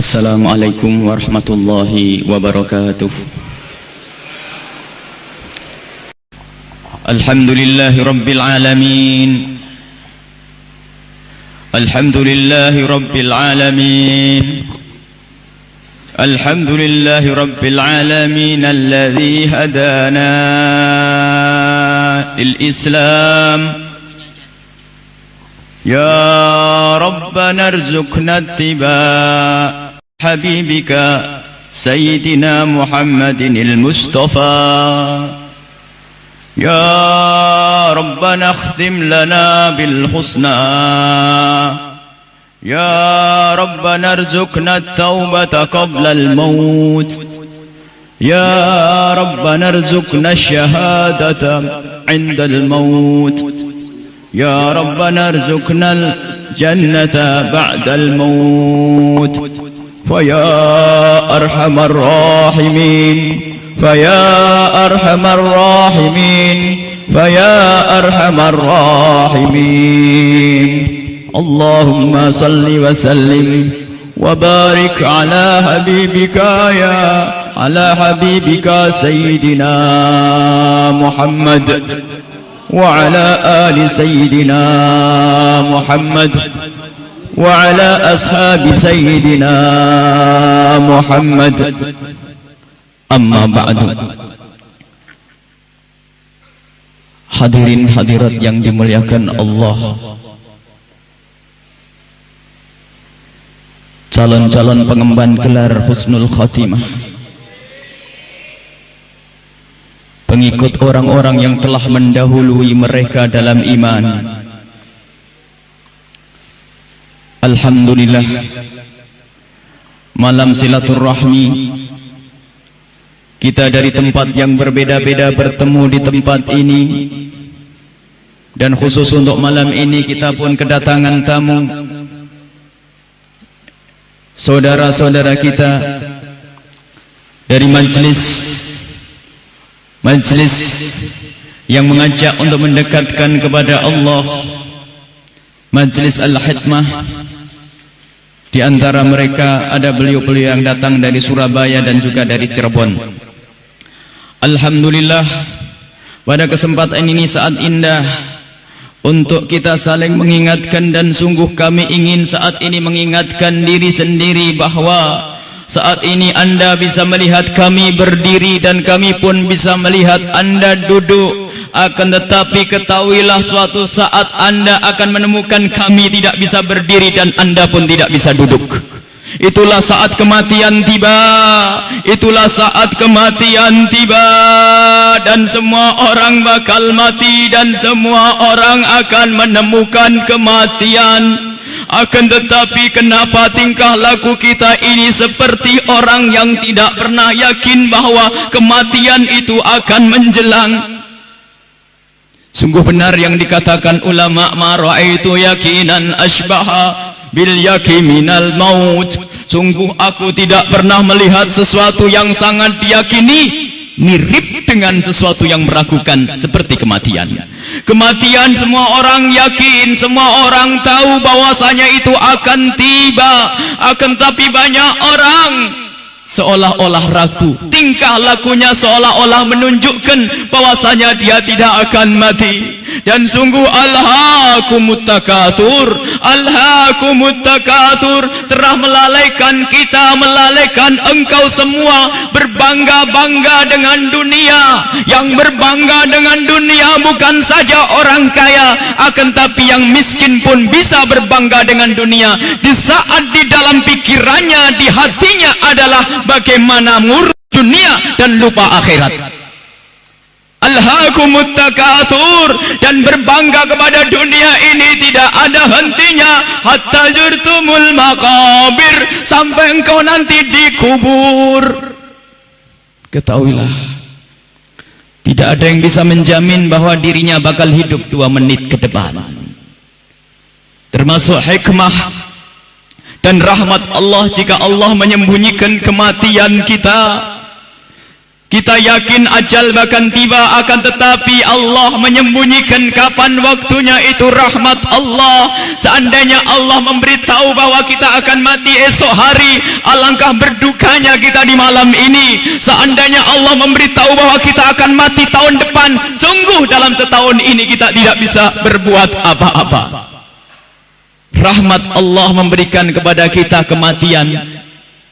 Assalamualaikum warahmatullahi wabarakatuh. Alhamdulillahi rabbil alamin. Alhamdulillahi rabbil alamin. Alhamdulillahi rabbil alamin alladzi hadana lil Islam. Ya Rabbana arzuqna ittiba' habibika Sayyidina Muhammadin al-Mustafa. Ya Rabbana akhtim lana bil husna. Ya Rabbana arzuqna at-taubata qabla al-maut. Ya Rabbana arzuqna ash-shahadata 'inda al-maut. Ya Rabbana arzuqna al-jannata ba'da al-maut. Faya arhamar rahimin, faya arhamar rahimin, faya arhamar rahimin. Allahumma salli wa sallim wa barik ala habibika Sayyidina Muhammad wa ala ali Sayyidina Muhammad wa ala ashabi Sayyidina Muhammad. Amma ba'du. Hadirin hadirat yang dimuliakan Allah, calon-calon pengemban gelar Husnul Khatimah, pengikut orang-orang yang telah mendahului mereka dalam iman. Alhamdulillah, malam silaturahmi kita dari tempat yang berbeda-beda bertemu di tempat ini, dan khusus untuk malam ini kita pun kedatangan tamu, saudara-saudara kita dari majelis yang mengajak untuk mendekatkan kepada Allah, Majelis Al-Hikmah. Di antara mereka ada beliau-beliau yang datang dari Surabaya dan juga dari Cirebon. Alhamdulillah, pada kesempatan ini saat indah untuk kita saling mengingatkan, dan sungguh kami ingin saat ini mengingatkan diri sendiri bahwa saat ini Anda bisa melihat kami berdiri dan kami pun bisa melihat Anda duduk. Akan tetapi ketahuilah suatu saat Anda akan menemukan kami tidak bisa berdiri dan Anda pun tidak bisa duduk. Itulah saat kematian tiba. Itulah saat kematian tiba, dan semua orang bakal mati dan semua orang akan menemukan kematian. Akan tetapi kenapa tingkah laku kita ini seperti orang yang tidak pernah yakin bahwa kematian itu akan menjelang? Sungguh benar yang dikatakan ulama, ma ra'aitu yakinan asbaha bil yakiminal maut. Sungguh aku tidak pernah melihat sesuatu yang sangat diyakini mirip dengan sesuatu yang meragukan seperti kematian. Kematian semua orang yakin, semua orang tahu bahwasanya itu akan tiba. Akan tapi banyak orang seolah-olah ragu, tingkah lakunya seolah-olah menunjukkan bahwasanya dia tidak akan mati. Dan sungguh alhaakumut takatsur, alhaakumut takatsur telah melalaikan kita, melalaikan engkau semua berbangga-bangga dengan dunia. Yang berbangga dengan dunia bukan saja orang kaya, akan tapi yang miskin pun bisa berbangga dengan dunia di saat di dalam pikirannya, di hatinya adalah bagaimana murni dunia dan lupa akhirat. Alhaakumut takatsur, dan berbangga kepada dunia ini tidak ada hentinya hatta zurtumul maqabir, sampai engkau nanti dikubur. Ketahuilah, tidak ada yang bisa menjamin bahwa dirinya bakal hidup 2 menit ke depan. Termasuk hikmah dan rahmat Allah jika Allah menyembunyikan kematian kita. Kita yakin ajal bahkan tiba, akan tetapi Allah menyembunyikan kapan waktunya. Itu rahmat Allah. Seandainya Allah memberitahu bahwa kita akan mati esok hari, alangkah berdukanya kita di malam ini. Seandainya Allah memberitahu bahwa kita akan mati tahun depan, sungguh dalam setahun ini kita tidak bisa berbuat apa-apa. Rahmat Allah memberikan kepada kita kematian,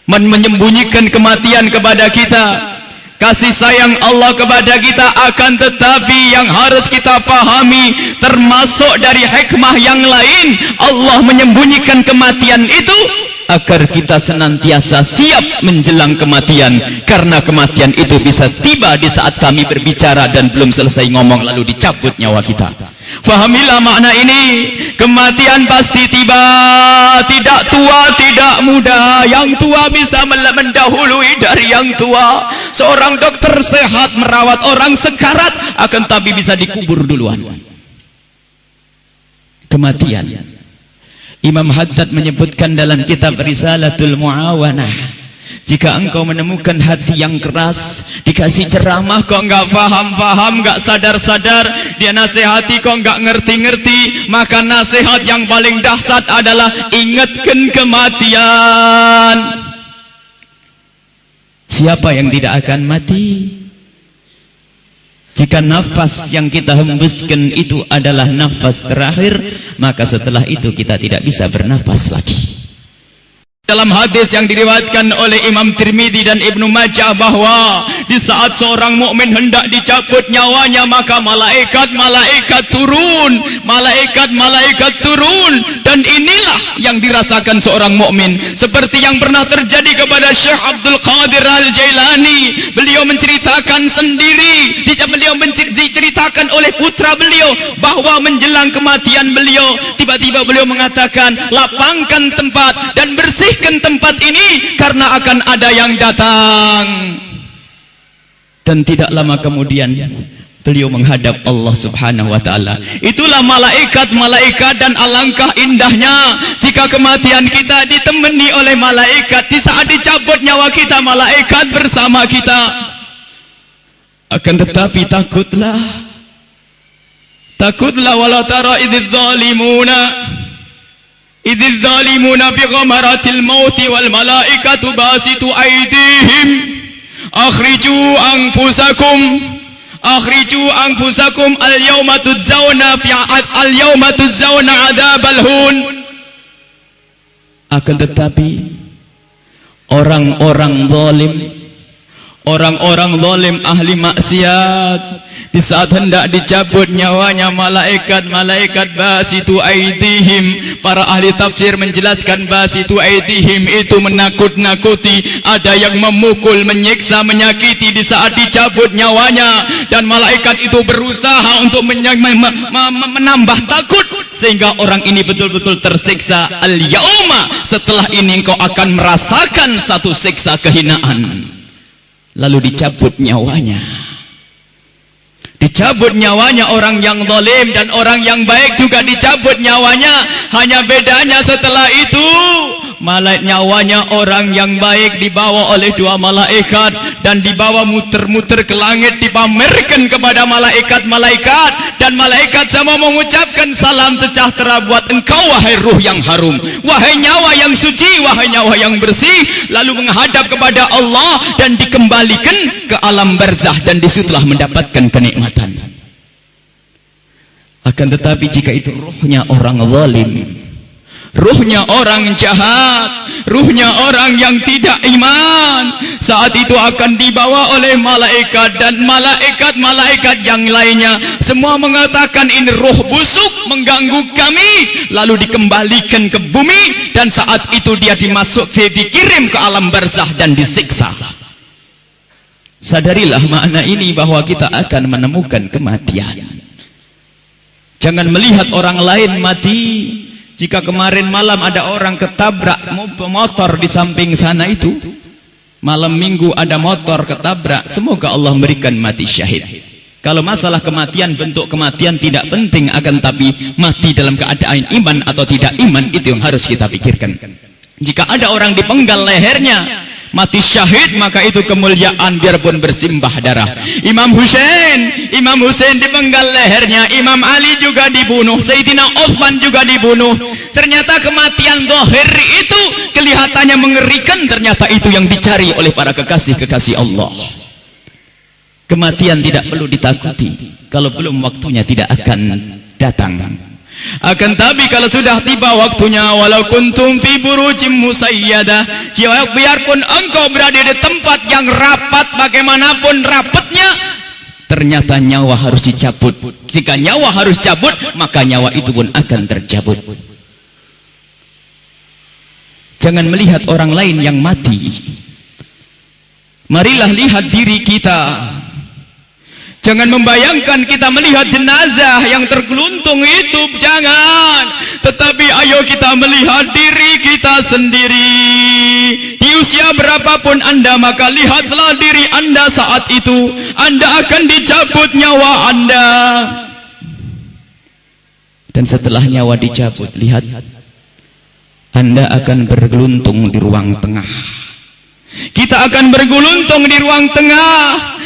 menyembunyikan kematian kepada kita. Kasih sayang Allah kepada kita, akan tetapi yang harus kita pahami, termasuk dari hikmah yang lain, Allah menyembunyikan kematian itu agar kita senantiasa siap menjelang kematian, karena kematian itu bisa tiba di saat kami berbicara dan belum selesai ngomong lalu dicabut nyawa kita. Fahamilah makna ini. Kematian pasti tiba, tidak tua, tidak muda. Yang tua bisa mendahului dari yang tua. Seorang dokter sehat merawat orang sekarat, akan tapi bisa dikubur duluan. Kematian. Imam Haddad menyebutkan dalam kitab Risalatul Muawanah, jika engkau menemukan hati yang keras, dikasih ceramah kok enggak faham-faham, enggak sadar-sadar, dia nasihati kok enggak ngerti-ngerti, maka nasihat yang paling dahsyat adalah ingatkan kematian. Siapa yang tidak akan mati? Jika nafas yang kita hembuskan itu adalah nafas terakhir, maka setelah itu kita tidak bisa bernafas lagi. Dalam hadis yang diriwayatkan oleh Imam Tirmidzi dan Ibnu Majah bahwa di saat seorang mukmin hendak dicabut nyawanya, maka malaikat turun, malaikat turun, dan inilah yang dirasakan seorang mukmin, seperti yang pernah terjadi kepada Syekh Abdul Qadir Al-Jailani. Beliau menceritakan sendiri, beliau diceritakan oleh putra beliau bahwa menjelang kematian beliau, tiba-tiba beliau mengatakan, lapangkan tempat dan bersih tempat ini karena akan ada yang datang. Dan tidak lama kemudian beliau menghadap Allah Subhanahu wa taala. Itulah malaikat-malaikat, dan alangkah indahnya jika kematian kita ditemani oleh malaikat. Di saat dicabut nyawa kita, malaikat bersama kita. Akan tetapi takutlah wala tara idzal zalimuna bi ghamaratil mauti wal malaikatu basitu aydihim akhriju anfusakum al yawma tudzawna adzabal hun. Akan tetapi orang-orang zalim ahli maksiat, di saat hendak dicabut nyawanya, malaikat basitu aidihim. Para ahli tafsir menjelaskan basitu aidihim itu menakut-nakuti, ada yang memukul, menyiksa, menyakiti di saat dicabut nyawanya, dan malaikat itu berusaha untuk menambah takut sehingga orang ini betul-betul tersiksa. Al-yauma, setelah ini engkau akan merasakan satu siksa kehinaan. Lalu dicabut nyawanya. Dicabut nyawanya orang yang zalim, dan orang yang baik juga dicabut nyawanya. Hanya bedanya setelah itu nyawanya orang yang baik dibawa oleh dua malaikat dan dibawa muter-muter ke langit, dipamerkan kepada malaikat-malaikat, dan malaikat sama mengucapkan salam sejahtera buat engkau wahai ruh yang harum, wahai nyawa yang suci, wahai nyawa yang bersih. Lalu menghadap kepada Allah dan dikembalikan ke alam barzah, dan disitulah mendapatkan kenikmatan. Akan tetapi jika itu ruhnya orang zalim, ruhnya orang jahat, ruhnya orang yang tidak iman, saat itu akan dibawa oleh malaikat, dan malaikat yang lainnya semua mengatakan ini ruh busuk mengganggu kami, lalu dikembalikan ke bumi, dan saat itu dia dikirim ke alam barzah dan disiksa. Sadarilah makna ini bahwa kita akan menemukan kematian. Jangan melihat orang lain mati. Jika kemarin malam ada orang ketabrak motor di samping sana itu, malam minggu ada motor ketabrak, semoga Allah memberikan mati syahid. Kalau masalah kematian, bentuk kematian tidak penting, akan tapi mati dalam keadaan iman atau tidak iman, itu yang harus kita pikirkan. Jika ada orang dipenggal lehernya, mati syahid, maka itu kemuliaan biarpun bersimbah darah. Imam Husain dipenggal lehernya, Imam Ali juga dibunuh, Sayyidina Utsman juga dibunuh. Ternyata kematian zahir itu kelihatannya mengerikan, ternyata itu yang dicari oleh para kekasih-kekasih Allah. Kematian tidak perlu ditakuti, kalau belum waktunya tidak akan datang. Akan tapi kalau sudah tiba waktunya, walau kuntum fi burujim musayyadah, biarpun engkau berada di tempat yang rapat, bagaimanapun rapatnya, ternyata nyawa harus dicabut. Jika nyawa harus cabut, maka nyawa itu pun akan tercabut. Jangan melihat orang lain yang mati, marilah lihat diri kita. Jangan membayangkan kita melihat jenazah yang tergeluntung itu, jangan. Tetapi ayo kita melihat diri kita sendiri. Di usia berapapun Anda, maka lihatlah diri Anda saat itu. Anda akan dicabut nyawa Anda. Dan setelah nyawa dicabut, lihat, Anda akan bergeluntung di ruang tengah. Kita akan bergeluntung di ruang tengah.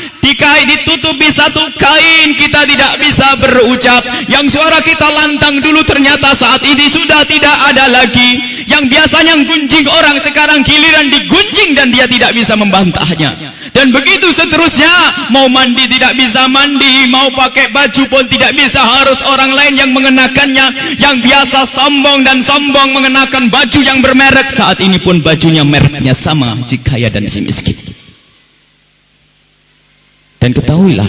Ditutupi satu kain, kita tidak bisa berucap. Yang suara kita lantang dulu, ternyata saat ini sudah tidak ada lagi. Yang biasanya gunjing orang, sekarang giliran digunjing dan dia tidak bisa membantahnya. Dan begitu seterusnya, mau mandi tidak bisa mandi, mau pakai baju pun tidak bisa, harus orang lain yang mengenakannya. Yang biasa sombong dan sombong mengenakan baju yang bermerek, saat ini pun bajunya mereknya sama, si kaya dan si miskin. Dan ketahuilah,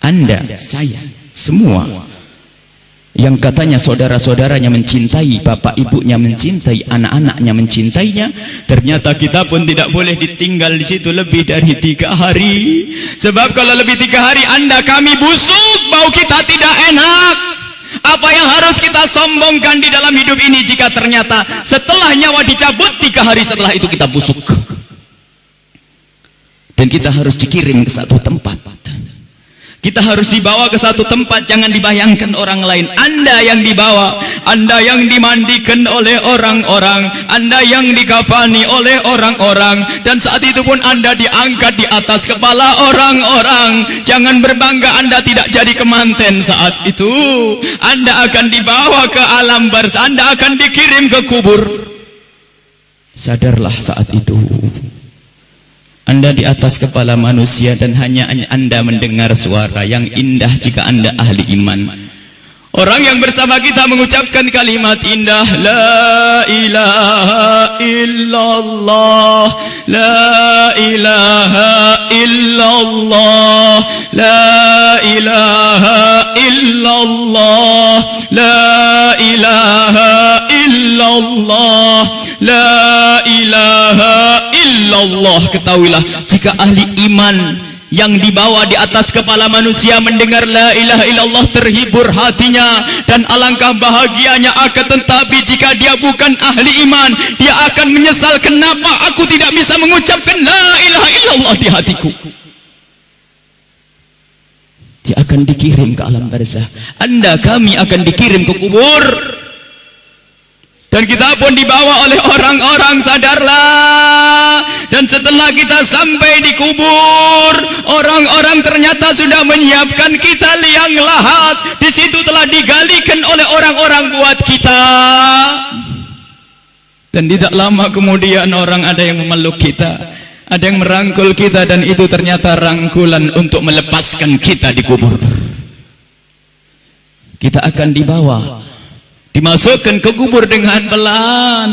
Anda, saya, semua yang katanya saudara-saudaranya mencintai, bapak ibunya mencintai, anak-anaknya mencintainya, ternyata kita pun tidak boleh ditinggal di situ lebih dari 3 hari. Sebab kalau lebih 3 hari Anda kami busuk, bau kita tidak enak. Apa yang harus kita sombongkan di dalam hidup ini jika ternyata setelah nyawa dicabut 3 hari setelah itu kita busuk? Dan kita harus dikirim ke satu tempat. Kita harus dibawa ke satu tempat. Jangan dibayangkan orang lain. Anda yang dibawa, Anda yang dimandikan oleh orang-orang, Anda yang dikafani oleh orang-orang, dan saat itu pun Anda diangkat di atas kepala orang-orang. Jangan berbangga Anda tidak jadi kemanten saat itu. Anda akan dibawa ke alam barzah, Anda akan dikirim ke kubur. Sadarlah saat itu, Anda di atas kepala manusia dan hanya Anda mendengar suara yang indah jika Anda ahli iman. Orang yang bersama kita mengucapkan kalimat indah, la ilaha illallah, la ilaha illallah, la ilaha illallah, la ilaha illallah, la ilaha illallah. Ketahuilah, jika ahli iman yang dibawa di atas kepala manusia mendengar la ilaha illallah, terhibur hatinya dan alangkah bahagianya. Akan tetapi jika dia bukan ahli iman, dia akan menyesal, kenapa aku tidak bisa mengucapkan la ilaha illallah di hatiku. Dia akan dikirim ke alam barzah. Anda, kami akan dikirim ke kubur. Dan kita pun dibawa oleh orang-orang, sadarlah. Dan setelah kita sampai di kubur, orang-orang ternyata sudah menyiapkan kita liang lahat. Di situ telah digalikan oleh orang-orang buat kita. Dan tidak lama kemudian orang ada yang memeluk kita, ada yang merangkul kita, dan itu ternyata rangkulan untuk melepaskan kita di kubur. Kita akan dibawa, dimasukkan ke kubur dengan pelan,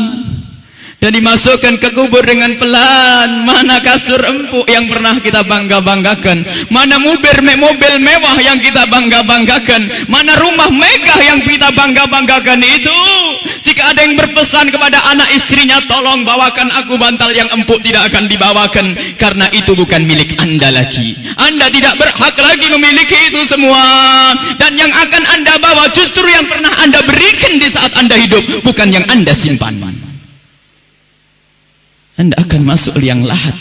dan dimasukkan ke kubur dengan pelan. Mana kasur empuk yang pernah kita bangga-banggakan, mana mobil mewah yang kita bangga-banggakan, mana rumah megah yang kita bangga-banggakan itu. Jika ada yang berpesan kepada anak istrinya, tolong bawakan aku bantal yang empuk, tidak akan dibawakan, karena itu bukan milik Anda lagi. Anda tidak berhak lagi memiliki itu semua. Dan yang akan Anda bawa justru yang pernah Anda berikan di saat Anda hidup, bukan yang Anda simpan. Anda akan masuk liang lahat.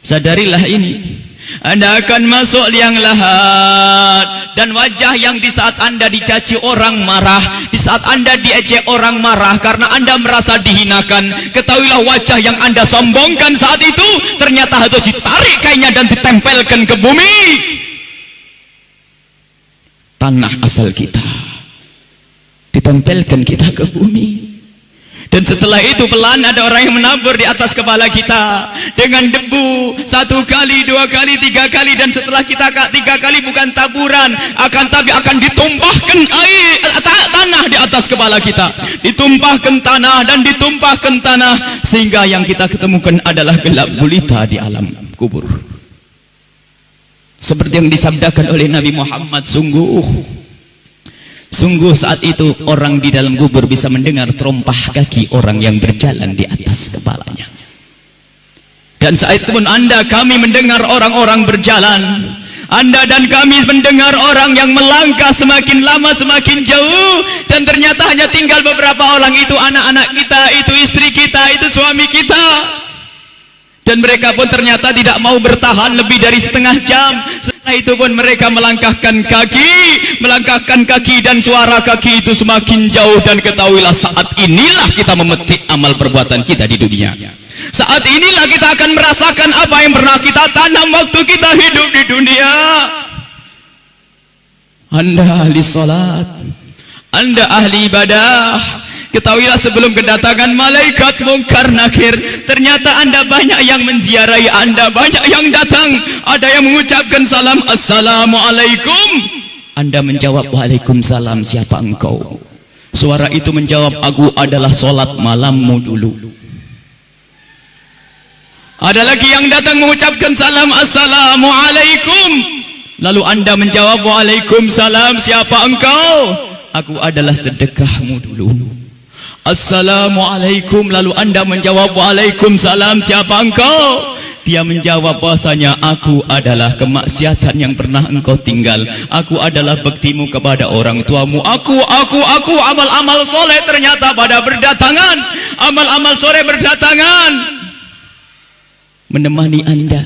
Sadarilah ini. Anda akan masuk liang lahat. Dan wajah yang di saat Anda dicaci orang marah, di saat Anda diejek orang marah karena Anda merasa dihinakan, ketahuilah wajah yang Anda sombongkan saat itu ternyata harus ditarik kainnya dan ditempelkan ke bumi, tanah asal kita, ditempelkan kita ke bumi. Dan setelah itu pelan ada orang yang menabur di atas kepala kita dengan debu 1 kali, 2 kali, 3 kali, dan setelah kita 3 kali bukan taburan, tapi akan ditumpahkan air tanah di atas kepala kita, ditumpahkan tanah dan ditumpahkan tanah sehingga yang kita ketemukan adalah gelap gulita di alam kubur. Seperti yang disabdakan oleh Nabi Muhammad, sungguh saat itu orang di dalam kubur bisa mendengar terompah kaki orang yang berjalan di atas kepalanya. Dan saat itu pun kami mendengar orang-orang berjalan. Anda dan kami mendengar orang yang melangkah semakin lama semakin jauh, dan ternyata hanya tinggal beberapa orang. Itu anak-anak kita, itu istri kita, itu suami kita. Dan mereka pun ternyata tidak mau bertahan lebih dari setengah jam. Setelah itu pun mereka melangkahkan kaki, dan suara kaki itu semakin jauh. Dan ketahuilah saat inilah kita memetik amal perbuatan kita di dunia. Saat inilah kita akan merasakan apa yang pernah kita tanam waktu kita hidup di dunia. Anda ahli salat, Anda ahli ibadah, ketahuilah sebelum kedatangan malaikat mungkar nakir, ternyata Anda banyak yang menziarahi Anda, banyak yang datang. Ada yang mengucapkan salam, assalamualaikum. Anda menjawab, waalaikumsalam, siapa engkau? Suara itu menjawab, aku adalah solat malammu dulu. Ada lagi yang datang mengucapkan salam, assalamualaikum. Lalu Anda menjawab, waalaikumsalam, siapa engkau? Aku adalah sedekahmu dulu. Assalamualaikum. Lalu Anda menjawab, waalaikumsalam, siapa engkau? Dia menjawab bahasanya, aku adalah kemaksiatan yang pernah engkau tinggal, aku adalah baktimu kepada orang tuamu, aku amal-amal soleh ternyata pada berdatangan, amal-amal soleh berdatangan menemani Anda,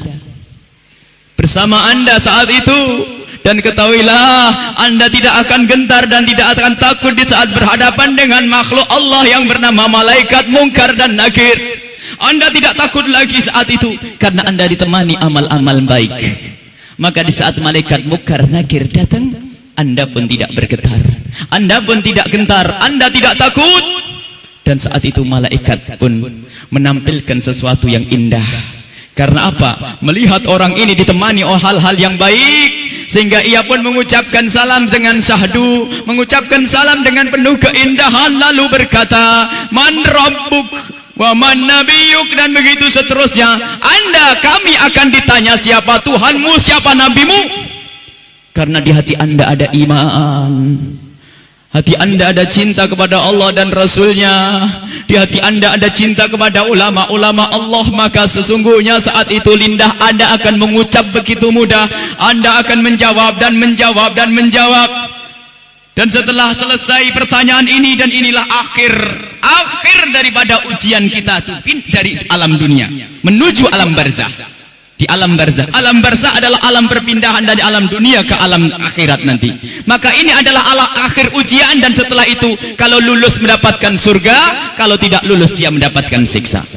bersama Anda saat itu. Dan ketahuilah Anda tidak akan gentar dan tidak akan takut di saat berhadapan dengan makhluk Allah yang bernama malaikat mungkar dan nakir. Anda tidak takut lagi saat itu karena Anda ditemani amal-amal baik. Maka di saat malaikat mungkar nakir datang, Anda pun tidak bergetar, Anda pun tidak gentar, Anda tidak takut. Dan saat itu malaikat pun menampilkan sesuatu yang indah. Karena apa? Melihat orang ini ditemani oleh hal-hal yang baik, sehingga ia pun mengucapkan salam dengan syahdu, mengucapkan salam dengan penuh keindahan, lalu berkata, man rabbuk wa man nabiyuk, dan begitu seterusnya. Kami akan ditanya, siapa Tuhanmu, siapa nabimu? Karena di hati Anda ada iman, hati Anda ada cinta kepada Allah dan Rasulnya, di hati Anda ada cinta kepada ulama-ulama Allah. Maka sesungguhnya saat itu lidah Anda akan mengucap begitu mudah, Anda akan menjawab dan menjawab dan menjawab. Dan setelah selesai pertanyaan ini, dan inilah akhir daripada ujian kita dari alam dunia menuju alam barzah. Di alam barzah adalah alam perpindahan dari alam dunia ke alam akhirat nanti. Maka ini adalah akhir ujian, dan setelah itu kalau lulus mendapatkan surga, kalau tidak lulus dia mendapatkan siksa.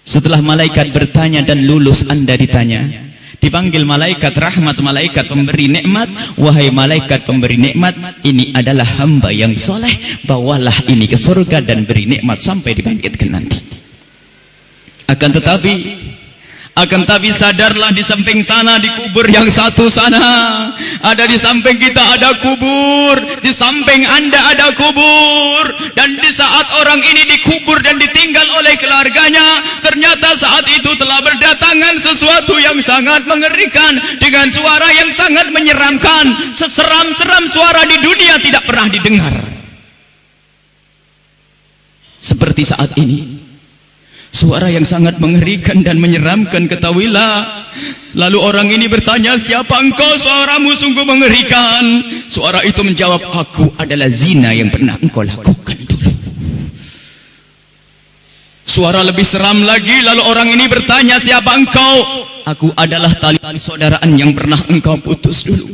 Setelah malaikat bertanya dan lulus, Anda ditanya, dipanggil malaikat rahmat, malaikat pemberi nikmat. Wahai malaikat pemberi nikmat, ini adalah hamba yang soleh, bawalah ini ke surga dan beri nikmat sampai dibangkitkan nanti. Akan tapi sadarlah, di samping sana, di kubur yang satu sana, ada di samping kita ada kubur, di samping Anda ada kubur. Dan di saat orang ini dikubur dan ditinggal oleh keluarganya, ternyata saat itu telah berdatangan sesuatu yang sangat mengerikan, dengan suara yang sangat menyeramkan. Seseram-seram suara di dunia tidak pernah didengar seperti saat ini. Suara yang sangat mengerikan dan menyeramkan, ketahuilah. Lalu orang ini bertanya, siapa engkau? Suaramu sungguh mengerikan. Suara itu menjawab, aku adalah zina yang pernah engkau lakukan dulu. Suara lebih seram lagi. Lalu orang ini bertanya, siapa engkau? aku adalah tali persaudaraan yang pernah engkau putus dulu.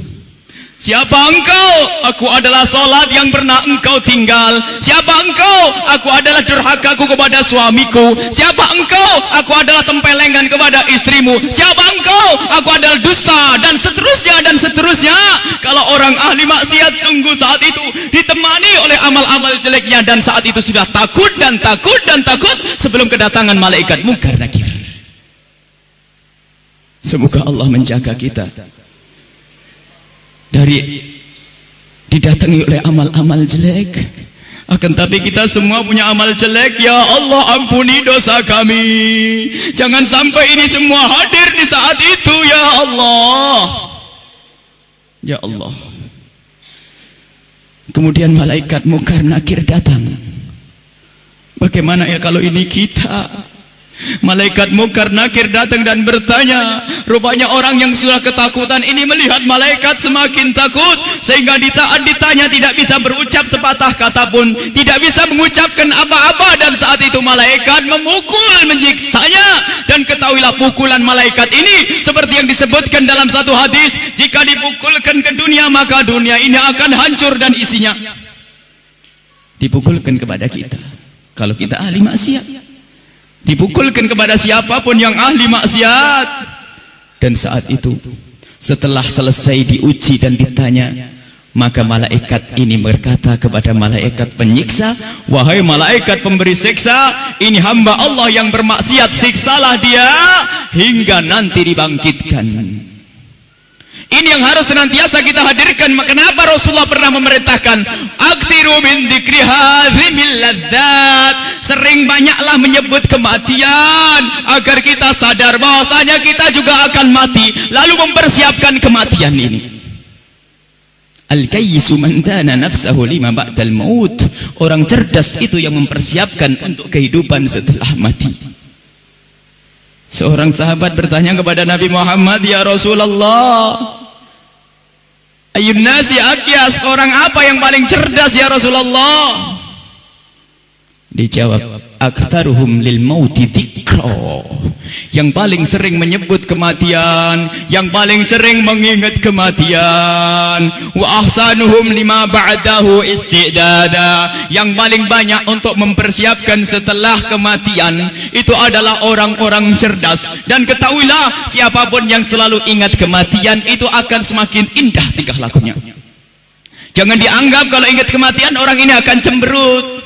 Siapa engkau? Aku adalah solat yang pernah engkau tinggal. Siapa engkau? Aku adalah durhakaku kepada suamiku. Siapa engkau? Aku adalah tempelengan kepada istrimu. Siapa engkau? Aku adalah dusta, dan seterusnya dan seterusnya. Kalau orang ahli maksiat sungguh saat itu ditemani oleh amal-amal jeleknya, dan saat itu sudah takut dan takut dan takut sebelum kedatangan malaikat Munkar Nakir. Semoga Allah menjaga kita dari didatangi oleh amal-amal jelek. Akan tapi kita semua punya amal jelek. Ya Allah, ampuni dosa kami. Jangan sampai ini semua hadir di saat itu, ya Allah. Ya Allah. Kemudian malaikat Munkar Nakir datang. Bagaimana ya kalau ini kita? Malaikat Munkar Nakir datang dan bertanya. Rupanya orang yang sudah ketakutan ini melihat malaikat semakin takut, sehingga ditanya tidak bisa berucap sepatah kata pun, tidak bisa mengucapkan apa-apa. Dan saat itu malaikat memukul, menyiksanya. Dan ketahuilah pukulan malaikat ini seperti yang disebutkan dalam satu hadis, jika dipukulkan ke dunia maka dunia ini akan hancur dan isinya. Dipukulkan kepada kita kalau kita ahli maksiat, dipukulkan kepada siapapun yang ahli maksiat. Dan saat itu setelah selesai diuji dan ditanya, maka malaikat ini berkata kepada malaikat penyiksa, wahai malaikat pemberi siksa, ini hamba Allah yang bermaksiat, siksalah dia hingga nanti dibangkitkan. Ini yang harus senantiasa kita hadirkan. Kenapa Rasulullah pernah memerintahkan aktiru min dzikri hadzimil ladzat, sering banyaklah menyebut kematian agar kita sadar bahwasanya kita juga akan mati, lalu mempersiapkan kematian ini. Al-kayyisu man dana nafsahu lima ba'dal maut. Orang cerdas itu yang mempersiapkan untuk kehidupan setelah mati. Seorang sahabat bertanya kepada Nabi Muhammad, ya Rasulullah, ayyun nasi akyas, orang apa yang paling cerdas ya Rasulullah? Dijawab, aktaruhum lil mauti dzikra, yang paling sering menyebut kematian, yang paling sering mengingat kematian. Wa ahsanuhum lima ba'dahu istidada, yang paling banyak untuk mempersiapkan setelah kematian. Itu adalah orang-orang cerdas. Dan ketahuilah, siapapun yang selalu ingat kematian itu akan semakin indah tingkah lakunya. Jangan dianggap kalau ingat kematian orang ini akan cemberut.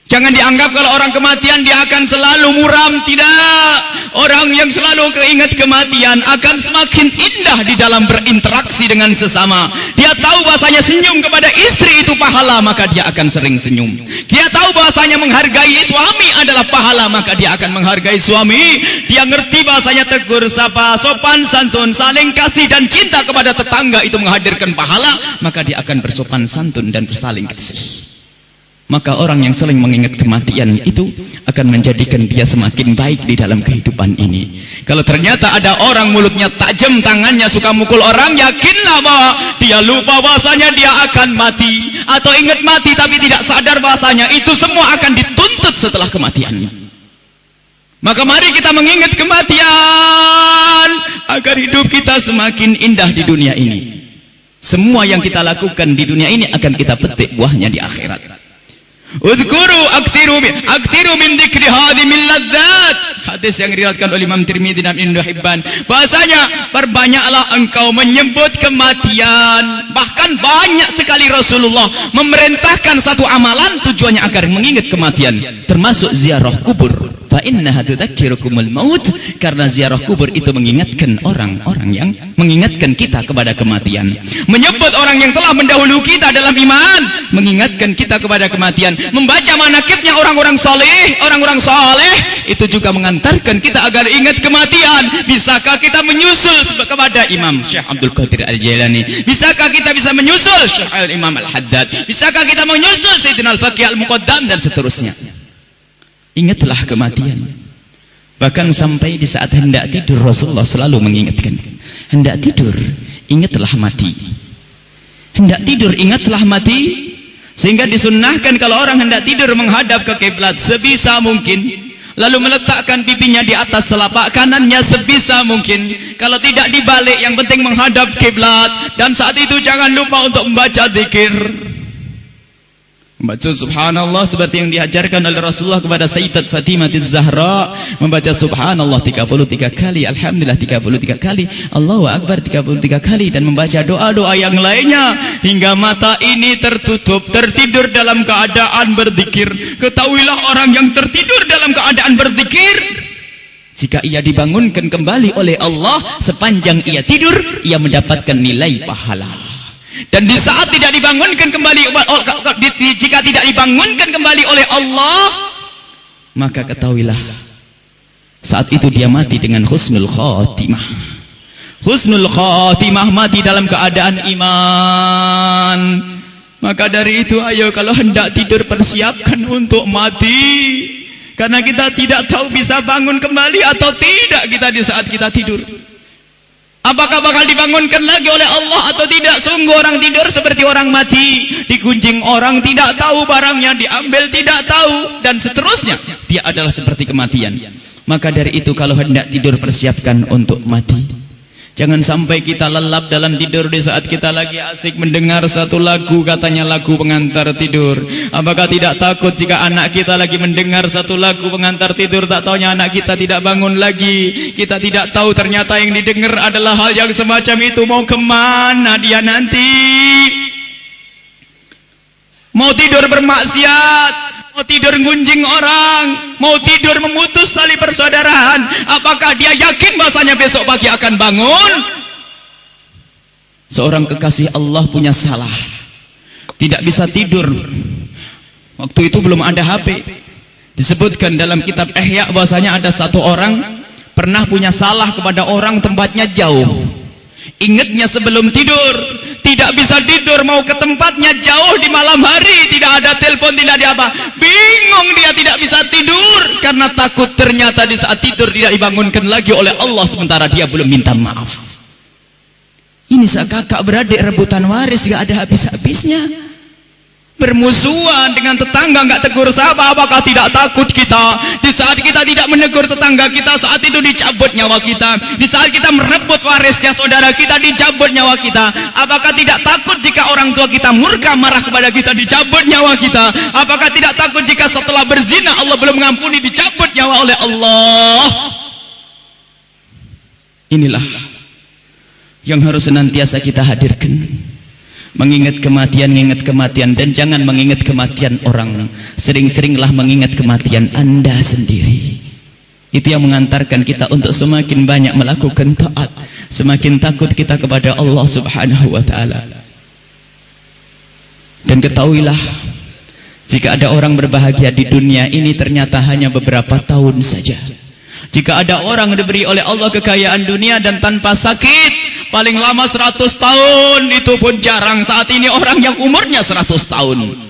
Jangan dianggap kalau orang kematian dia akan selalu muram. Tidak. Orang yang selalu keingat kematian akan semakin indah di dalam berinteraksi dengan sesama. Dia tahu bahasanya senyum kepada istri itu pahala, maka dia akan sering senyum. Dia tahu bahasanya menghargai suami adalah pahala, maka dia akan menghargai suami. Dia ngerti bahasanya tegur sapa, sopan santun, saling kasih dan cinta kepada tetangga itu menghadirkan pahala, maka dia akan bersopan santun dan bersaling kasih. Maka orang yang sering mengingat kematian itu akan menjadikan dia semakin baik di dalam kehidupan ini. Kalau ternyata ada orang mulutnya tajam, tangannya suka mukul orang, yakinlah bahwa dia lupa bahasanya dia akan mati, atau ingat mati tapi tidak sadar bahasanya itu semua akan dituntut setelah kematian. Maka mari kita mengingat kematian agar hidup kita semakin indah di dunia ini. Semua yang kita lakukan di dunia ini akan kita petik buahnya di akhirat. Udhkuru aktiru min dzikri hadimil ladzat. Hadis yang diriwayatkan oleh Imam Tirmidzi dan Ibnu Hibban. Bahasanya, perbanyaklah engkau menyebut kematian. Bahkan banyak sekali Rasulullah memerintahkan satu amalan tujuannya agar mengingat kematian, termasuk ziarah kubur. Fa innaha tudzakirukumul maut, karena ziarah kubur itu mengingatkan orang-orang yang mengingatkan kita kepada kematian. Menyebut orang yang telah mendahului kita dalam iman, mengingatkan kita kepada kematian. Membaca manakibnya orang-orang soleh, orang-orang soleh itu juga mengantarkan kita agar ingat kematian. Bisakah kita menyusul kepada Imam Syekh Abdul Qadir Al-Jailani? Bisakah kita bisa menyusul Syekh Imam Al-Haddad? Bisakah kita menyusul Sayyidina Al-Faqih Al-Muqaddam dan seterusnya? Ingatlah kematian. Bahkan sampai di saat hendak tidur Rasulullah selalu mengingatkan, hendak tidur ingatlah mati, hendak tidur ingatlah mati. Sehingga disunnahkan kalau orang hendak tidur menghadap ke kiblat sebisa mungkin. lalu meletakkan pipinya di atas telapak kanannya sebisa mungkin, kalau tidak dibalik, yang penting menghadap kiblat. Dan saat itu jangan lupa untuk membaca zikir, membaca subhanallah seperti yang diajarkan oleh Rasulullah kepada Sayyidat Fatimah Az-Zahra, membaca subhanallah 33 kali, alhamdulillah 33 kali, Allahu Akbar 33 kali, dan membaca doa-doa yang lainnya hingga mata ini tertutup, tertidur dalam keadaan berzikir. Ketahuilah orang yang tertidur dalam keadaan berzikir, jika ia dibangunkan kembali oleh Allah sepanjang ia tidur, ia mendapatkan nilai pahala. Dan di saat tidak dibangunkan kembali, jika tidak dibangunkan kembali oleh Allah, maka ketahuilah saat itu dia mati dengan husnul khatimah. Husnul khatimah, mati dalam keadaan iman. Maka dari itu, ayo kalau hendak tidur persiapkan untuk mati, karena kita tidak tahu bisa bangun kembali atau tidak kita di saat kita tidur. Apakah bakal dibangunkan lagi oleh Allah atau tidak? Sungguh orang tidur seperti orang mati. Digunjing orang tidak tahu, barangnya diambil tidak tahu, dan seterusnya. Dia adalah seperti kematian. Maka dari itu kalau hendak tidur persiapkan untuk mati. Jangan sampai kita lelap dalam tidur di saat kita lagi asik mendengar satu lagu, katanya lagu pengantar tidur. Apakah tidak takut jika anak kita lagi mendengar satu lagu pengantar tidur, tak taunya anak kita tidak bangun lagi? Kita tidak tahu ternyata yang didengar adalah hal yang semacam itu. Mau kemana dia nanti? Mau tidur bermaksiat, mau tidur gunjing orang, mau tidur memutus tali persaudaraan. Apakah dia yakin bahasanya besok pagi akan bangun? Seorang kekasih Allah punya salah, tidak bisa tidur. Waktu itu belum ada HP. Disebutkan dalam kitab Ihya bahasanya ada satu orang pernah punya salah kepada orang tempatnya jauh. Ingatnya sebelum tidur, tidak bisa tidur, mau ke tempatnya jauh di malam hari, tidak ada telepon, tidak ada apa. Bingung dia, tidak bisa tidur karena takut ternyata di saat tidur tidak dibangunkan lagi oleh Allah, sementara dia belum minta maaf. Ini kakak beradik rebutan waris, gak ada habis-habisnya. Bermusuhan dengan tetangga, nggak tegur sapa. Apakah tidak takut kita di saat kita tidak menegur tetangga kita, saat itu dicabut nyawa kita? Di saat kita merebut warisnya saudara kita, dicabut nyawa kita. Apakah tidak takut jika orang tua kita murka marah kepada kita, dicabut nyawa kita? Apakah tidak takut jika setelah berzina Allah belum mengampuni, dicabut nyawa oleh Allah? Inilah yang harus senantiasa kita hadirkan. Mengingat kematian, dan jangan mengingat kematian orang. Sering-seringlah mengingat kematian Anda sendiri. Itu yang mengantarkan kita untuk semakin banyak melakukan taat, semakin takut kita kepada Allah Subhanahu wa ta'ala. Dan ketahuilah, jika ada orang berbahagia di dunia ini ternyata hanya beberapa tahun saja. Jika ada orang diberi oleh Allah kekayaan dunia dan tanpa sakit, paling lama 100 tahun, itu pun jarang. Saat ini orang yang umurnya 100 tahun.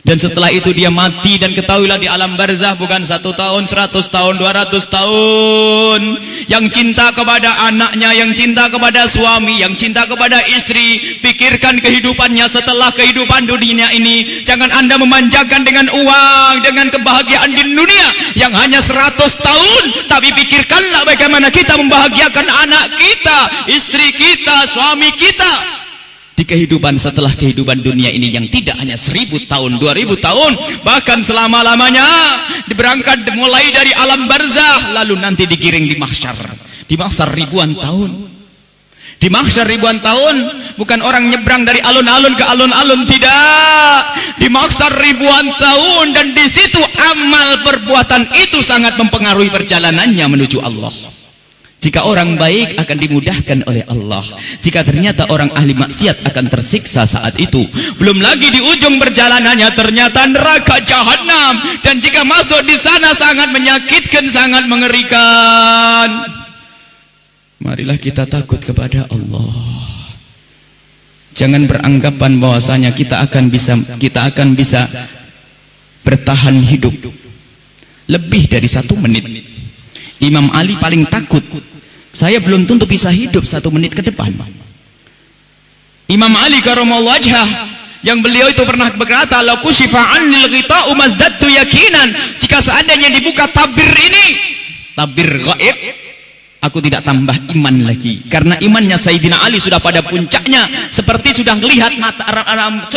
Dan setelah itu dia mati, dan ketahuilah di alam barzah bukan 1 tahun, 100 tahun, 200 tahun. Yang cinta kepada anaknya, yang cinta kepada suami, yang cinta kepada istri, pikirkan kehidupannya setelah kehidupan dunia ini. Jangan Anda memanjakan dengan uang, dengan kebahagiaan di dunia yang hanya 100 tahun, tapi pikirkanlah bagaimana kita membahagiakan anak kita, istri kita, suami kita di kehidupan setelah kehidupan dunia ini yang tidak hanya 1000 tahun, 2000 tahun, bahkan selama-lamanya. Diberangkat mulai dari alam barzah, lalu nanti digiring di mahsyar. Di mahsyar ribuan tahun. Di mahsyar ribuan tahun, bukan orang nyebrang dari alun-alun ke alun-alun, tidak. Di mahsyar ribuan tahun, dan di situ amal perbuatan itu sangat mempengaruhi perjalanannya menuju Allah. Jika orang baik akan dimudahkan oleh Allah, jika ternyata orang ahli maksiat akan tersiksa saat itu. Belum lagi di ujung perjalanannya ternyata neraka jahanam, dan jika masuk di sana sangat menyakitkan, sangat mengerikan. Marilah kita takut kepada Allah. Jangan beranggapan bahwasanya kita akan bisa bertahan hidup lebih dari 1 menit. Imam Ali paling takut, saya belum tentu bisa hidup 1 menit ke depan. Imam Ali karramallahu wajhah Yang beliau itu pernah berkata, "Lau kushifa 'anil ghita'u mazdadtu yakinan." Jika seandainya dibuka tabir ini, tabir gaib, aku tidak tambah iman lagi. Karena imannya Sayyidina Ali sudah pada puncaknya, seperti sudah melihat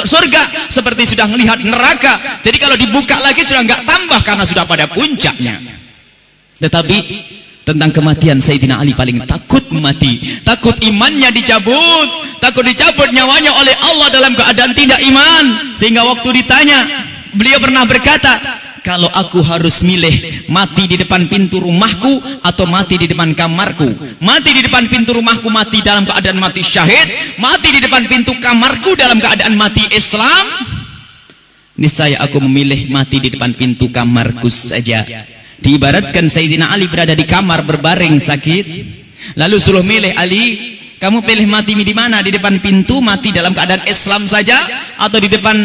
surga, seperti sudah melihat neraka. Jadi kalau dibuka lagi sudah enggak tambah karena sudah pada puncaknya. Tetapi tentang kematian, Sayyidina Ali paling takut mati, takut imannya dicabut, takut dicabut nyawanya oleh Allah dalam keadaan tidak iman. Sehingga waktu ditanya, beliau pernah berkata, kalau aku harus milih mati di depan pintu rumahku atau mati di depan kamarku, mati di depan pintu rumahku mati dalam keadaan mati syahid, mati di depan pintu kamarku dalam keadaan mati Islam, niscaya aku memilih mati di depan pintu kamarku saja. Diibaratkan Sayyidina Ali berada di kamar berbaring sakit, lalu suruh milih, Ali, kamu pilih mati di mana? Di depan pintu mati dalam keadaan Islam saja, atau di depan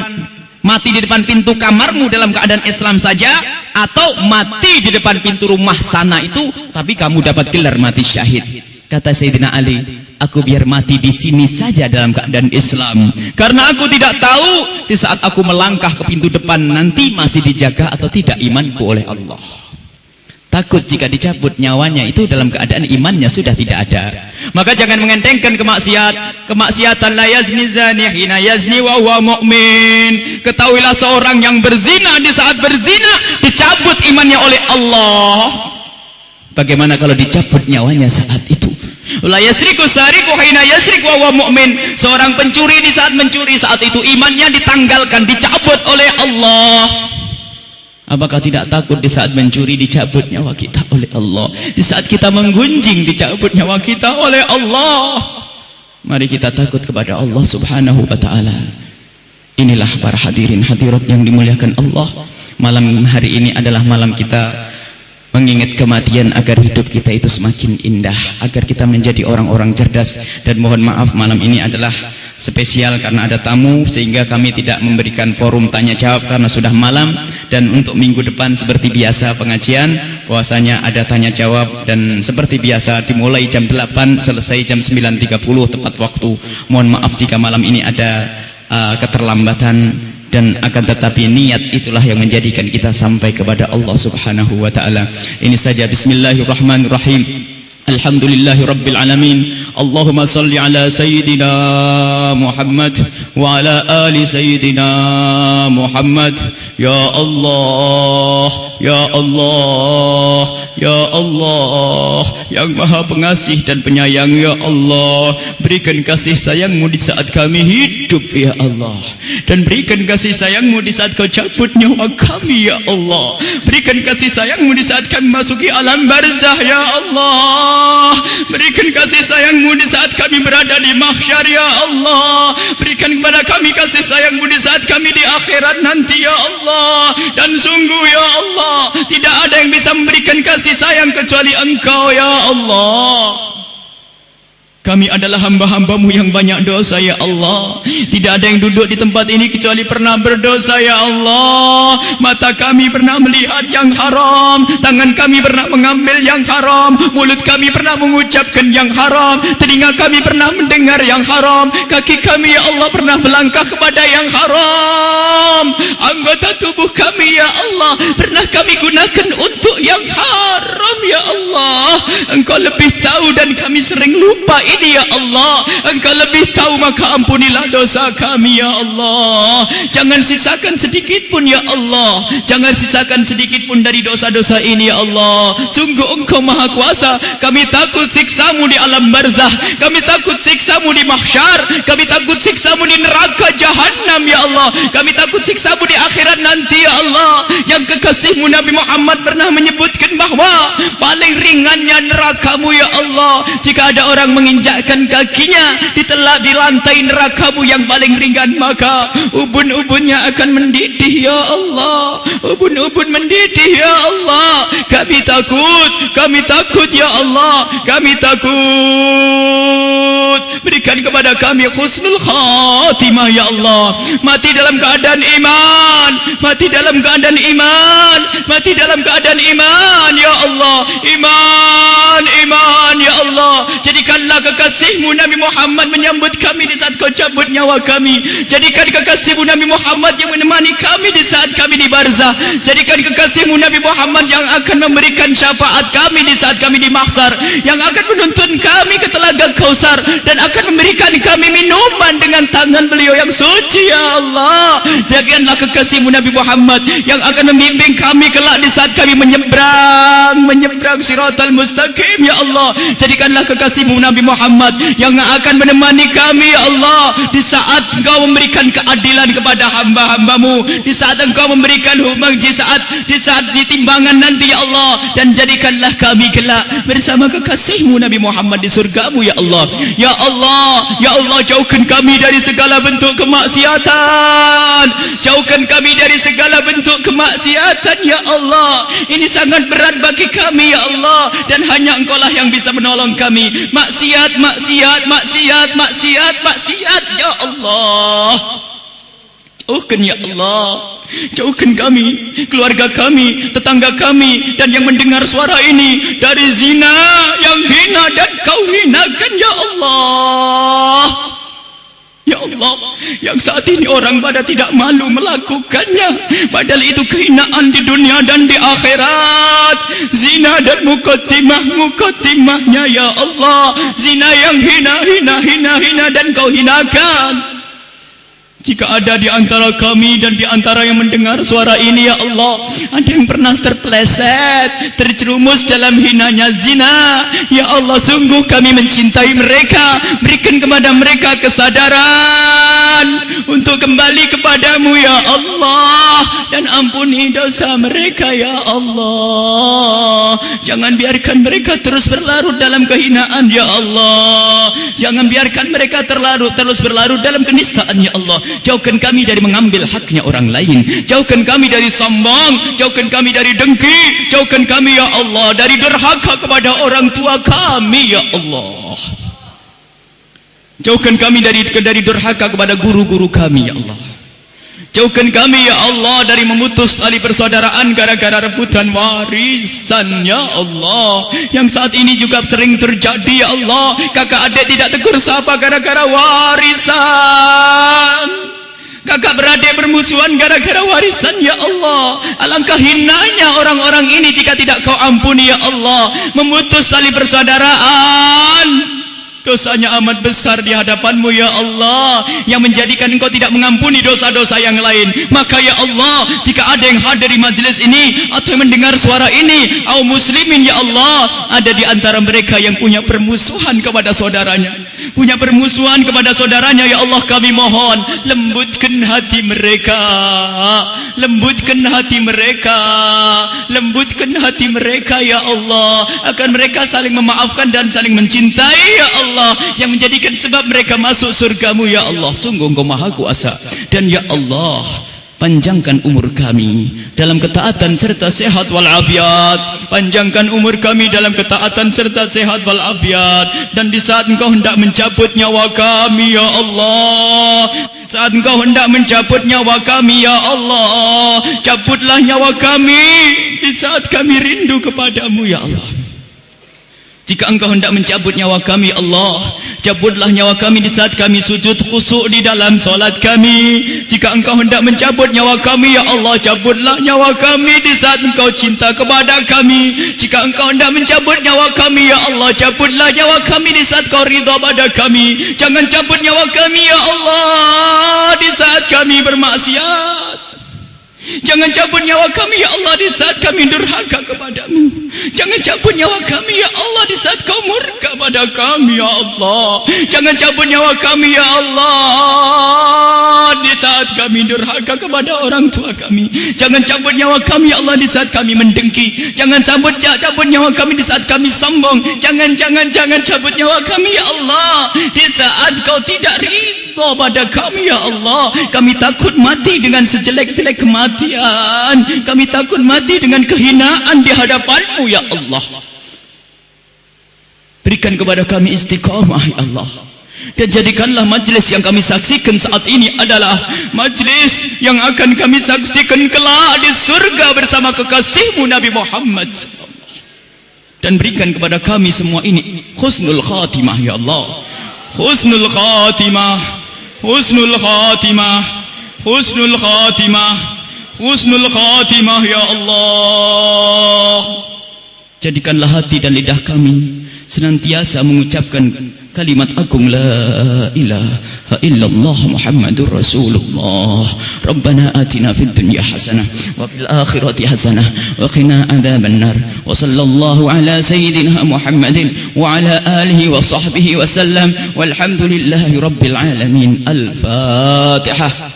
mati di depan pintu kamarmu dalam keadaan Islam saja, atau mati di depan pintu rumah sana itu tapi kamu dapat gelar mati syahid? Kata Sayyidina Ali, aku biar mati di sini saja dalam keadaan Islam, karena aku tidak tahu di saat aku melangkah ke pintu depan nanti masih dijaga atau tidak imanku oleh Allah. Takut jika dicabut nyawanya itu dalam keadaan imannya sudah tidak ada. Maka jangan mengentengkan kemaksiatan. La yazni zani hina yazni wa huwa mu'min. Ketahuilah seorang yang berzina di saat berzina dicabut imannya oleh Allah. Bagaimana kalau dicabut nyawanya saat itu? La yasriku sariku hina yasrik wa huwa mu'min. Seorang pencuri di saat mencuri saat itu imannya ditanggalkan, dicabut oleh Allah. Apakah tidak takut di saat mencuri dicabut nyawa kita oleh Allah? Di saat kita menggunjing dicabut nyawa kita oleh Allah. Mari kita takut kepada Allah subhanahu wa ta'ala. Inilah para hadirin hadirat yang dimuliakan Allah. Malam hari ini adalah malam kita mengingat kematian agar hidup kita itu semakin indah, agar kita menjadi orang-orang cerdas. Dan mohon maaf, malam ini adalah spesial karena ada tamu, sehingga kami tidak memberikan forum tanya jawab karena sudah malam. Dan untuk minggu depan seperti biasa pengajian bahwasanya ada tanya jawab, dan seperti biasa dimulai jam 8 selesai jam 9.30 tepat waktu. Mohon maaf jika malam ini ada keterlambatan, dan akan tetapi niat itulah yang menjadikan kita sampai kepada Allah subhanahu wa ta'ala. Ini saja, bismillahirrahmanirrahim. Alhamdulillahi rabbil alamin. Allahumma salli ala sayyidina Muhammad wa ala ali sayyidina Muhammad. Ya Allah, ya Allah, ya Allah, yang maha pengasih dan penyayang, ya Allah, berikan kasih sayangmu di saat kami hidup, ya Allah, dan berikan kasih sayangmu di saat kau cabut nyawa kami, ya Allah. Berikan kasih sayangmu di saat kami masuki alam barzah, ya Allah. Berikan kasih sayangmu di saat kami berada di mahsyar, ya Allah. Berikan kepada kami kasih sayangmu di saat kami di akhirat nanti, ya Allah. Dan sungguh, ya Allah, tidak ada yang bisa memberikan kasih sayang kecuali Engkau, ya Allah. Kami adalah hamba-hambamu yang banyak dosa, ya Allah. Tidak ada yang duduk di tempat ini kecuali pernah berdosa, ya Allah. Mata kami pernah melihat yang haram, tangan kami pernah mengambil yang haram, mulut kami pernah mengucapkan yang haram, telinga kami pernah mendengar yang haram, kaki kami, ya Allah, pernah melangkah kepada yang haram. Anggota tubuh kami, ya Allah, pernah kami gunakan untuk yang haram, ya Allah. Engkau lebih tahu dan kami sering lupa ini, ya Allah. Engkau lebih tahu, maka ampunilah dosa kami, ya Allah. Jangan sisakan sedikit pun, ya Allah. Jangan sisakan sedikit pun dari dosa-dosa ini, ya Allah. Sungguh Engkau maha kuasa. Kami takut siksamu di alam barzah, kami takut siksamu di mahsyar, kami takut siksamu di neraka jahanam, ya Allah. Kami takut siksamu di akhirat nanti, ya Allah. Yang kekasihmu Nabi Muhammad pernah menyebutkan bahwa paling ringannya nerakamu, ya Allah, jika ada orang menginjakkan kakinya di lantai nerakamu yang paling ringan, maka ubun-ubunnya akan mendidih, ya Allah. Ubun-ubun mendidih, ya Allah. Kami takut, ya Allah. Kami takut. Berikan kepada kami husnul khatimah, ya Allah. Mati dalam keadaan iman, mati dalam keadaan iman, mati dalam keadaan iman, ya Allah. Iman, iman, ya Allah. Jadikanlah kekasih-Mu Nabi Muhammad menyambut kami di saat Kau cabut nyawa kami. Jadikan kekasih-Mu Nabi Muhammad yang menemani kami di saat kami di barzah. Jadikan kekasih-Mu Nabi Muhammad yang akan memberikan syafaat kami di saat kami di mahsyar, yang akan menuntun kami ke telaga Kausar dan akan memberikan kami minuman dengan tangan beliau yang suci. Ya Allah, jadikanlah kekasih-Mu Nabi Muhammad yang akan membimbing kami kelak di saat kami menyeberang siratal mustaqim. Ya Allah, jadikanlah kekasih-Mu Nabi Muhammad yang akan menemani kami. Ya Allah, di saat Engkau memberikan keadilan kepada hamba-hamba-Mu, di saat Engkau memberikan hukum, di saat ditimbangan nanti. Ya Allah, dan jadikanlah kami kelak bersama kekasih-Mu Nabi Muhammad di surga-Mu. Ya Allah, ya Allah, ya Allah, jauhkan kami dari segala bentuk kemaksiatan, jauhkan kami dari segala bentuk kemaksiatan. Ya Allah, ini sangat berat bagi kami. Ya Allah, dan hanya Engkau-lah yang bisa menolong kami. Maksiat, maksiat, maksiat, maksiat, maksiat. Ya Allah, jauhkan. Ya Allah, jauhkan kami, keluarga kami, tetangga kami, dan yang mendengar suara ini dari zina yang hina dan Kau hinakan. Ya Allah, ya Allah, yang saat ini orang pada tidak malu melakukannya, padahal itu kehinaan di dunia dan di akhirat. Zina dan mukotimahnya. Ya Allah, zina yang hina dan Kau hinakan. Jika ada di antara kami dan di antara yang mendengar suara ini, ya Allah, ada yang pernah terpeleset, terjerumus dalam hinanya zina, ya Allah, sungguh kami mencintai mereka. Berikan kepada mereka kesadaran untuk kembali kepadamu, ya Allah, dan ampuni dosa mereka, ya Allah. Jangan biarkan mereka terus berlarut dalam kehinaan, ya Allah. Jangan biarkan mereka terus berlarut dalam kenistaan, ya Allah. Jauhkan kami dari mengambil haknya orang lain. Jauhkan kami dari sombong. Jauhkan kami dari dengki. Jauhkan kami, ya Allah, dari durhaka kepada orang tua kami, ya Allah. Jauhkan kami dari durhaka kepada guru-guru kami, ya Allah. Jauhkan kami, ya Allah, dari memutus tali persaudaraan gara-gara rebutan warisan, ya Allah, yang saat ini juga sering terjadi, ya Allah. Kakak adik tidak tegur sapa gara-gara warisan. Kakak beradik bermusuhan gara-gara warisan, ya Allah. Alangkah hinanya orang-orang ini jika tidak Kau ampuni, ya Allah. Memutus tali persaudaraan, dosanya amat besar di hadapan-Mu, ya Allah, yang menjadikan Engkau tidak mengampuni dosa-dosa yang lain. Maka, ya Allah, jika ada yang hadir di majelis ini atau yang mendengar suara ini, kaum muslimin, ya Allah, ada di antara mereka yang punya permusuhan kepada saudaranya, punya permusuhan kepada saudaranya, ya Allah, kami mohon lembutkan hati mereka, lembutkan hati mereka, lembutkan hati mereka, ya Allah, agar mereka saling memaafkan dan saling mencintai, ya Allah, yang menjadikan sebab mereka masuk surga-Mu, ya Allah. Sungguh Engkau maha kuasa. Dan ya Allah, panjangkan umur kami dalam ketaatan serta sehat walafiat. Panjangkan umur kami dalam ketaatan serta sehat walafiat. Dan di saat Engkau hendak mencabut nyawa kami, ya Allah, saat Engkau hendak mencabut nyawa kami, ya Allah, cabutlah nyawa kami di saat kami rindu kepadamu, ya Allah. Jika Engkau hendak mencabut nyawa kami, Allah, cabutlah nyawa kami di saat kami sujud khusyuk di dalam solat kami. Jika Engkau hendak mencabut nyawa kami, ya Allah, cabutlah nyawa kami di saat Engkau cinta kepada kami. Jika Engkau hendak mencabut nyawa kami, ya Allah, cabutlah nyawa kami di saat Kau ridha pada kami. Jangan cabut nyawa kami, ya Allah, di saat kami bermaksiat. Jangan cabut nyawa kami, ya Allah, di saat kami durhaka kepadamu. Jangan cabut nyawa kami, ya Allah, di saat Kau murka pada kami, ya Allah. Jangan cabut nyawa kami, ya Allah, di saat kami durhaka kepada orang tua kami. Jangan cabut nyawa kami, ya Allah, di saat kami mendengki. Jangan cabut nyawa kami di saat kami sombong. Jangan cabut nyawa kami, ya Allah, di saat Kau tidak ridha pada kami, ya Allah. Kami takut mati dengan sejelek-jelek kematian. Kami takut mati dengan kehinaan di hadapan-Mu, ya Allah. Berikan kepada kami istiqamah, ya Allah. Dan jadikanlah majlis yang kami saksikan saat ini adalah majlis yang akan kami saksikan kelak di surga bersama kekasih-Mu Nabi Muhammad. dan berikan kepada kami semua ini husnul khatimah ya Allah. Husnul khatimah, husnul khatimah, husnul khatimah, husnul khatimah ya Allah. Jadikanlah hati dan lidah kami senantiasa mengucapkan kalimat agung la ilaha illallah Muhammadur Rasulullah. Rabbana atina fid dunya hasanah wa fil akhirati hasanah wa qina adzabannar. Wa sallallahu ala sayyidina Muhammadin wa ala alihi wa sahbihi wa sallam. Walhamdulillahi rabbil alamin. Al-Fatihah.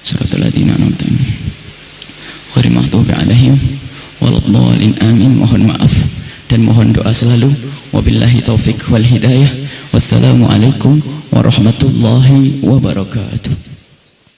Suratul ladzina an'amta ghairil maghdubi 'alaihim waladhdallin amin. Mohon maaf dan mohon doa selalu. Wabillahi taufik wal hidayah. Wassalamualaikum warahmatullahi wabarakatuh.